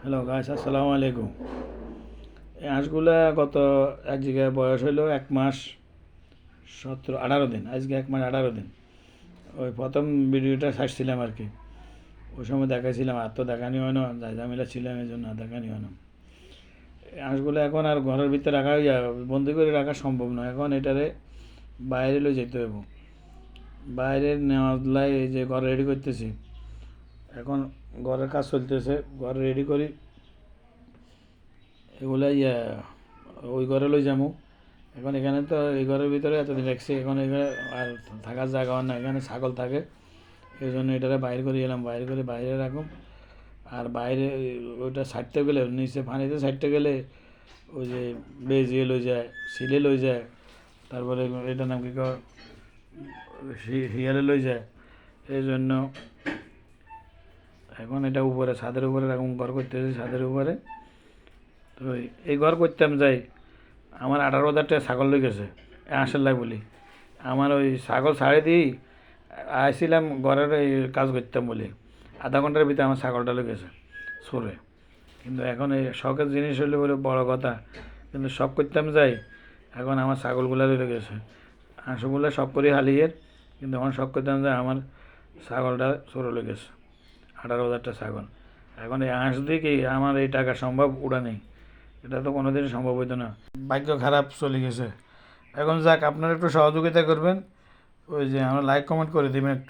Hello guys, আসসালামু আলাইকুম। এই হাঁসগুলা গত এক জায়গায় বয়স হইলো 1 মাস 18 দিন। আজকে 1 মাস 18 দিন। ওই প্রথম ভিডিওটা ছাড়ছিলাম আর কি। ওই সময় দেখাইছিলাম, আর তো দেখানি হয় না, ঝামেলা ছিলাম, এই জন্য আর দেখানি হয় না। এই হাঁসগুলো এখন আর ঘরের ভিতরে রাখা বন্দি করে রাখা সম্ভব নয়। এখন এটারে বাইরে লই যেতে হইব। বাইরে নেওয়ার এই যে ঘর রেডি করতেছি। এখন ঘরের কাজ চলতেছে, ঘর রেডি করি। এগুলা ওই ঘরে লই যাবো। এখন এখানে তো এই ঘরের ভিতরে এতদিন রাখছি, এখন এখানে আর থাকার জায়গা হয় না। এখানে ছাগল থাকে, এই জন্য এটারে বাইরে করে এলাম, বাইরে করে বাইরে রাখুন। আর বাইরে ওইটা ছাড়তে গেলে, নিচে পানিতে ছাড়তে গেলে ওই যে বেজিয়ে লই যায়, সিলে লই যায়, তারপরে এটার নাম কি কয় শিয়ালে লই যায়। এই জন্য এখন এটা উপরে, ছাদের উপরে রাখুন, ঘর করতেছি ছাদের উপরে। তো এই ঘর করতাম যাই, আমার 18,000 টাকা ছাগল লই গেছে হাঁসের লাই বলি। আমার ওই ছাগল ছাড়ে দিই আইছিলাম ঘরের এই কাজ করতাম বলি, আধা ঘন্টার ভিতরে আমার ছাগলটা লই গেছে সরে। কিন্তু এখন এই শখের জিনিস হলে বলে বড় কথা, কিন্তু শখ করতাম যাই, এখন আমার ছাগলগুলো লই গেছে। হাঁসগুলো শখ করি হালিয়ের, কিন্তু এখন শখ করতাম যাই আমার ছাগলটা সরে লই গেছে। 18,000 টাকা ছাগল। এখন এই হাঁস দিয়ে কি আমার এই টাকা সম্ভব উড়া নেই, এটা তো কোনোদিনই সম্ভব হইতো না। ভাগ্য খারাপ চলে গেছে। এখন যাক, আপনারা একটু সহযোগিতা করবেন, ওই যে আমরা লাইক কমেন্ট করে দেবেন একটু।